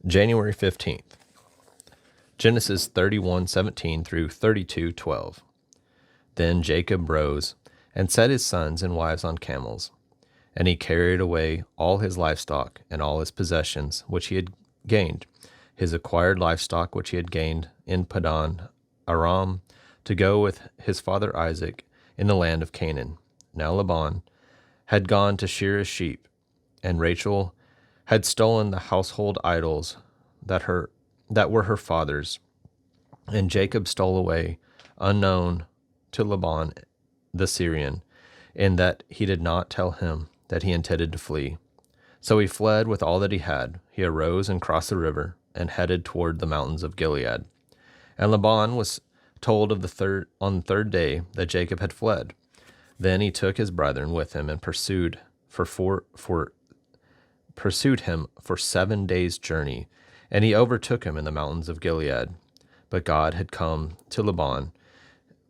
January 15th, Genesis 31:17 through 32:12. Then Jacob rose and set his sons and wives on camels, and he carried away all his livestock and all his possessions which he had gained, his acquired livestock which he had gained in Padan Aram, to go with his father Isaac in the land of Canaan. Now Laban had gone to shear his sheep, and Rachel had stolen the household idols that were her father's. And Jacob stole away, unknown to Laban the Syrian, in that he did not tell him that he intended to flee. So he fled with all that he had. He arose and crossed the river, and headed toward the mountains of Gilead. And Laban was told on the third day that Jacob had fled. Then he took his brethren with him and pursued him for 7 days' journey, and he overtook him in the mountains of Gilead. But God had come to Laban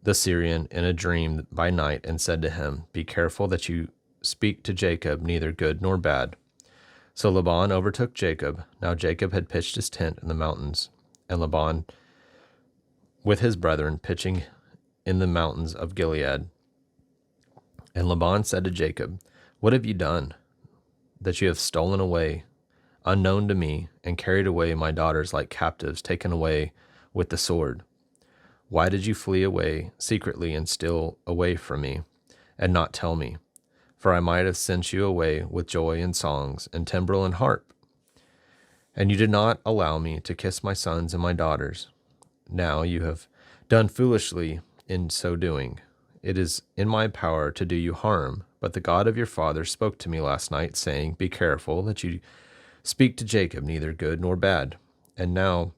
the Syrian in a dream by night and said to him, "Be careful that you speak to Jacob neither good nor bad." So Laban overtook Jacob. Now Jacob had pitched his tent in the mountains, and Laban with his brethren pitching in the mountains of Gilead. And Laban said to Jacob, "What have you done, that you have stolen away, unknown to me, and carried away my daughters like captives taken away with the sword? Why did you flee away secretly and steal away from me, and not tell me? For I might have sent you away with joy and songs, and timbrel and harp. And you did not allow me to kiss my sons and my daughters. Now you have done foolishly in so doing. It is in my power to do you harm, but the God of your father spoke to me last night, saying, 'Be careful that you speak to Jacob neither good nor bad.' And now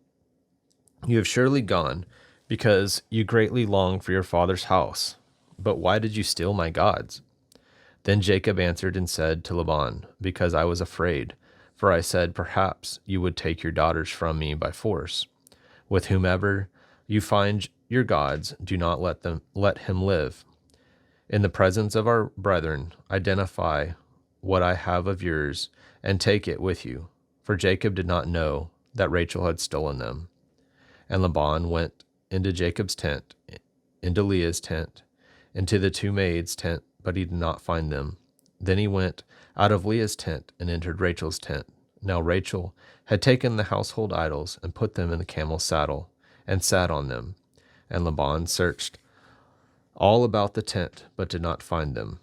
you have surely gone, because you greatly long for your father's house. But why did you steal my gods?" Then Jacob answered and said to Laban, "Because I was afraid, for I said, perhaps you would take your daughters from me by force. With whomever you find your gods, do not let him live. In the presence of our brethren, identify what I have of yours, and take it with you." For Jacob did not know that Rachel had stolen them. And Laban went into Jacob's tent, into Leah's tent, into the two maids' tent, but he did not find them. Then he went out of Leah's tent and entered Rachel's tent. Now Rachel had taken the household idols and put them in the camel's saddle, and sat on them. And Laban searched all about the tent, but did not find them.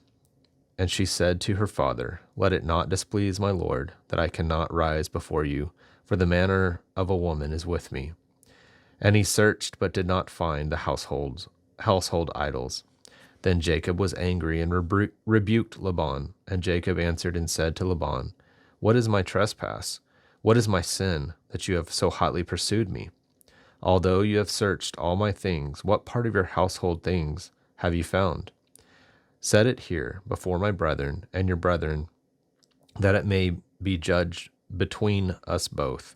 And she said to her father, "Let it not displease my lord, that I cannot rise before you, for the manner of a woman is with me." And he searched, but did not find the household idols. Then Jacob was angry and rebuked Laban. And Jacob answered and said to Laban, "What is my trespass? What is my sin, that you have so hotly pursued me? Although you have searched all my things, what part of your household things have you found? Set it here before my brethren and your brethren, that it may be judged between us both.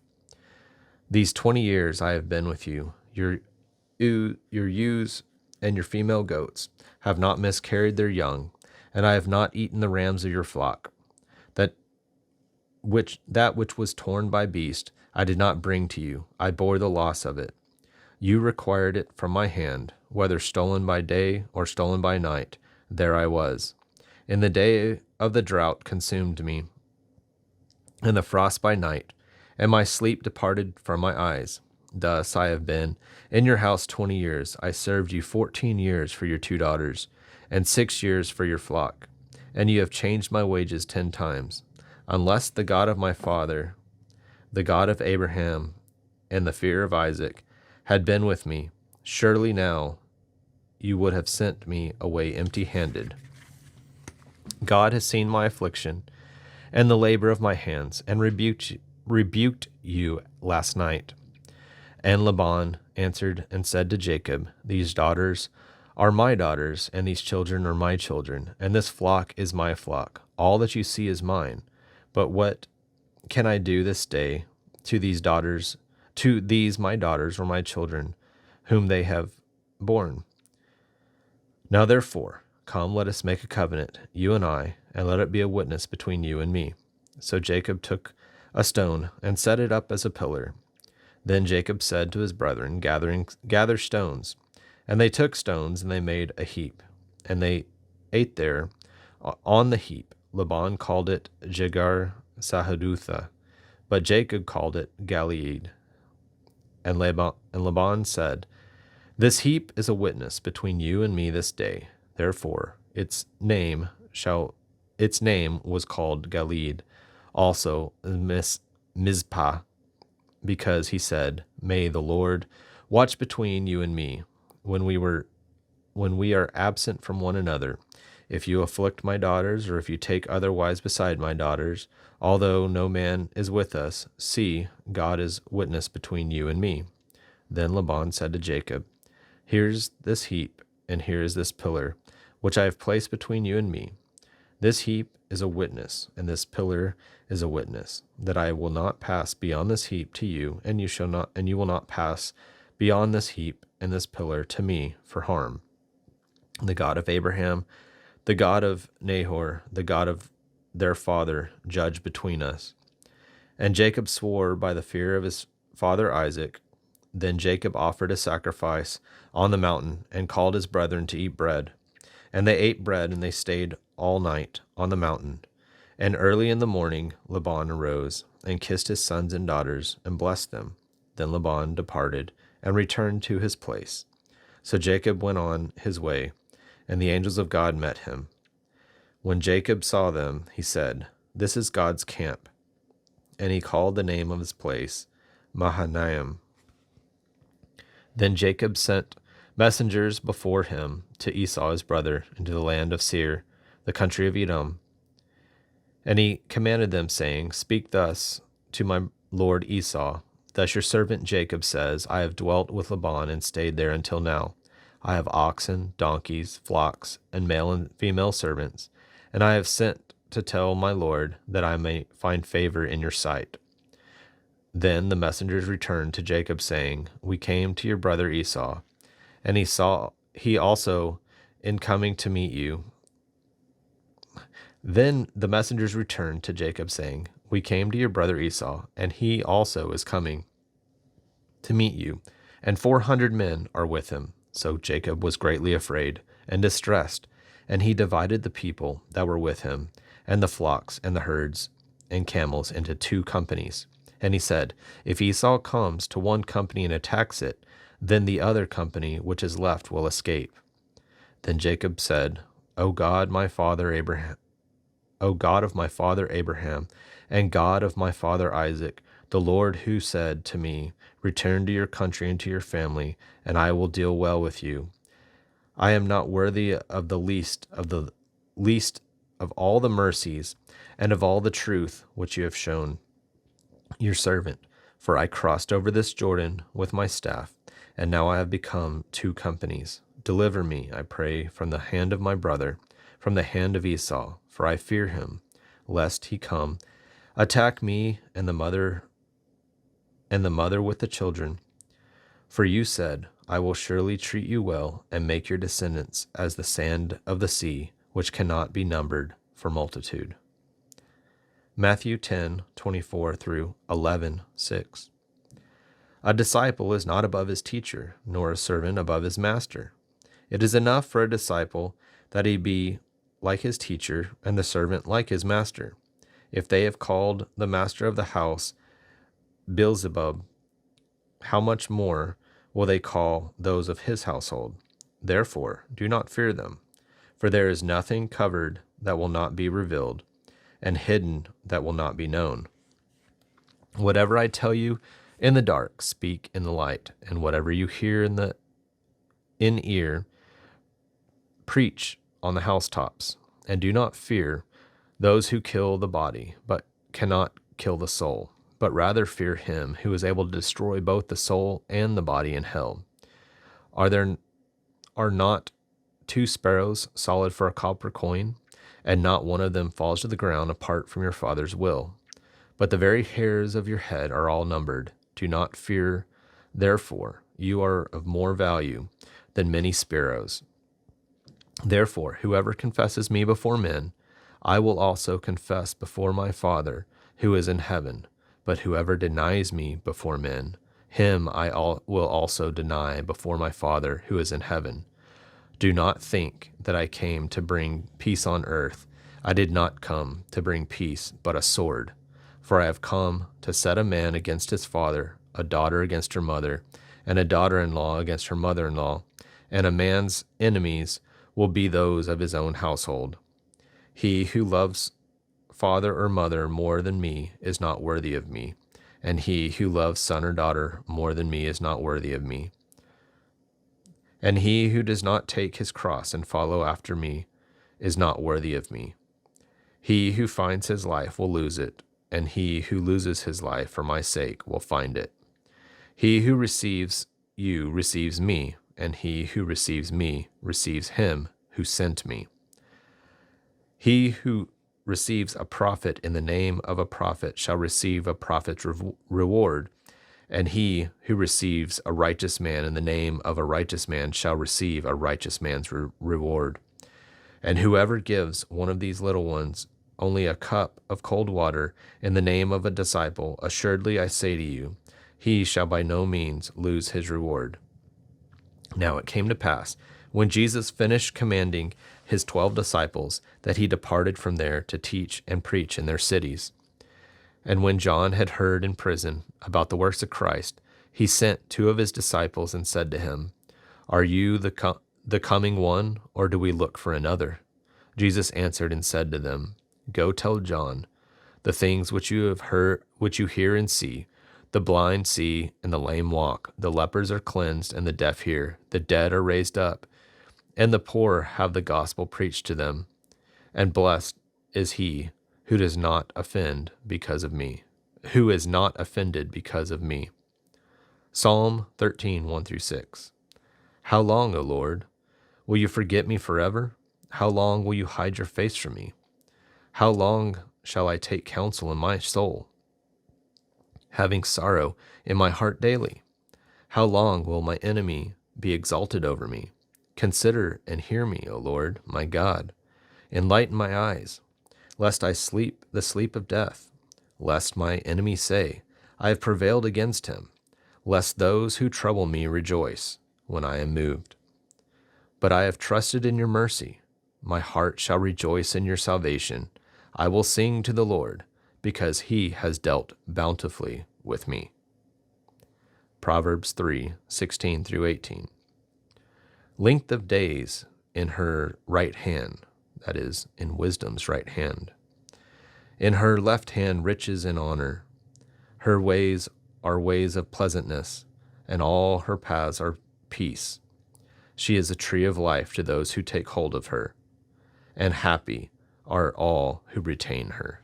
These 20 years I have been with you. Your ewes and your female goats have not miscarried their young, and I have not eaten the rams of your flock. That which was torn by beast, I did not bring to you. I bore the loss of it. You required it from my hand, whether stolen by day or stolen by night. There I was. In the day of the drought consumed me, and the frost by night, and my sleep departed from my eyes. Thus I have been in your house 20 years. I served you 14 years for your 2 daughters, and 6 years for your flock. And you have changed my wages 10 times. Unless the God of my father, the God of Abraham, and the fear of Isaac had been with me, surely now you would have sent me away empty-handed. God has seen my affliction and the labor of my hands, and rebuked you last night." And Laban answered and said to Jacob, "These daughters are my daughters, and these children are my children, and this flock is my flock. All that you see is mine. But what can I do this day to these my daughters or my children, whom they have borne? Now therefore, come, let us make a covenant, you and I, and let it be a witness between you and me." So Jacob took a stone and set it up as a pillar. Then Jacob said to his brethren, Gather stones. And they took stones, and they made a heap. And they ate there on the heap. Laban called it Jegar Sahadutha, but Jacob called it Galeed. And Laban said, This heap is a witness between you and me this day. Therefore its name was called Galeed, also Mizpah, because he said, May the Lord watch between you and me when we are absent from one another. If you afflict my daughters, or if you take otherwise beside my daughters, although no man is with us, see, God is witness between you and me. Then Laban said to Jacob, Here's this heap, and here is this pillar, which I have placed between you and me. This heap is a witness, and this pillar is a witness, that I will not pass beyond this heap to you, and you will not pass beyond this heap and this pillar to me for harm. The God of Abraham, the God of Nahor, the God of their father, judge between us. And Jacob swore by the fear of his father Isaac. Then Jacob offered a sacrifice on the mountain and called his brethren to eat bread. And they ate bread, and they stayed all night on the mountain. And early in the morning Laban arose and kissed his sons and daughters and blessed them. Then Laban departed and returned to his place. So Jacob went on his way, and the angels of God met him. When Jacob saw them, he said, This is God's camp. And he called the name of his place Mahanaim. Then Jacob sent messengers before him to Esau his brother into the land of Seir, the country of Edom. And he commanded them, saying, Speak thus to my lord Esau. Thus your servant Jacob says, I have dwelt with Laban and stayed there until now. I have oxen, donkeys, flocks, and male and female servants, and I have sent to tell my lord that I may find favor in your sight. Then the messengers returned to Jacob, saying, We came to your brother Esau, and he also in coming to meet you. Then the messengers returned to Jacob, saying, We came to your brother Esau, and he also is coming to meet you, and 400 men are with him. So Jacob was greatly afraid and distressed, and he divided the people that were with him, and the flocks and the herds and camels into 2 companies. And he said, If Esau comes to one company and attacks it, then the other company which is left will escape. Then Jacob said, O God, my father Abraham, O God of my father Abraham, and God of my father Isaac, the Lord who said to me, Return to your country and to your family, and I will deal well with you. I am not worthy of the least of all the mercies and of all the truth which you have shown your servant, for I crossed over this Jordan with my staff, and now I have become 2 companies. Deliver me, I pray, from the hand of my brother, from the hand of Esau, for I fear him, lest he come, attack me and the mother with the children. For you said, I will surely treat you well, and make your descendants as the sand of the sea, which cannot be numbered for multitude. Matthew 10:24 through 11:6. A disciple is not above his teacher, nor a servant above his master. It is enough for a disciple that he be like his teacher, and the servant like his master. If they have called the master of the house Beelzebub, how much more will they call those of his household? Therefore, do not fear them, for there is nothing covered that will not be revealed, and hidden that will not be known. Whatever I tell you in the dark, speak in the light, and whatever you hear in ear, preach on the housetops. And do not fear those who kill the body, but cannot kill the soul, but rather fear him who is able to destroy both the soul and the body in hell. Are not 2 sparrows solid for a copper coin, and not one of them falls to the ground apart from your Father's will? But the very hairs of your head are all numbered. Do not fear, therefore, you are of more value than many sparrows. Therefore, whoever confesses me before men, I will also confess before my Father who is in heaven. But whoever denies me before men, him will also deny before my Father who is in heaven. Do not think that I came to bring peace on earth. I did not come to bring peace, but a sword. For I have come to set a man against his father, a daughter against her mother, and a daughter-in-law against her mother-in-law, and a man's enemies will be those of his own household. He who loves father or mother more than me is not worthy of me, and he who loves son or daughter more than me is not worthy of me. And he who does not take his cross and follow after me is not worthy of me. He who finds his life will lose it, and he who loses his life for my sake will find it. He who receives you receives me, and he who receives me receives him who sent me. He who receives a prophet in the name of a prophet shall receive a prophet's reward, and he who receives a righteous man in the name of a righteous man shall receive a righteous man's reward. And whoever gives one of these little ones only a cup of cold water in the name of a disciple, assuredly I say to you, he shall by no means lose his reward. Now it came to pass, when Jesus finished commanding his 12 disciples, that he departed from there to teach and preach in their cities. And when John had heard in prison about the works of Christ, he sent 2 of his disciples and said to him, Are you the coming one, or do we look for another? Jesus answered and said to them, Go tell John the things which you have heard, which you hear and see. The blind see, and the lame walk. The lepers are cleansed, and the deaf hear. The dead are raised up, and the poor have the gospel preached to them. And blessed is he who does not offend because of me, who is not offended because of me. Psalm 13, 1-6. How long, O Lord, will you forget me forever? How long will you hide your face from me? How long shall I take counsel in my soul, having sorrow in my heart daily? How long will my enemy be exalted over me? Consider and hear me, O Lord, my God. Enlighten my eyes, lest I sleep the sleep of death, lest my enemy say, I have prevailed against him, lest those who trouble me rejoice when I am moved. But I have trusted in your mercy. My heart shall rejoice in your salvation. I will sing to the Lord, because he has dealt bountifully with me. Proverbs 3:16-18. Length of days in her right hand, that is, in wisdom's right hand. In her left hand riches and honor. Her ways are ways of pleasantness, and all her paths are peace. She is a tree of life to those who take hold of her, and happy are all who retain her.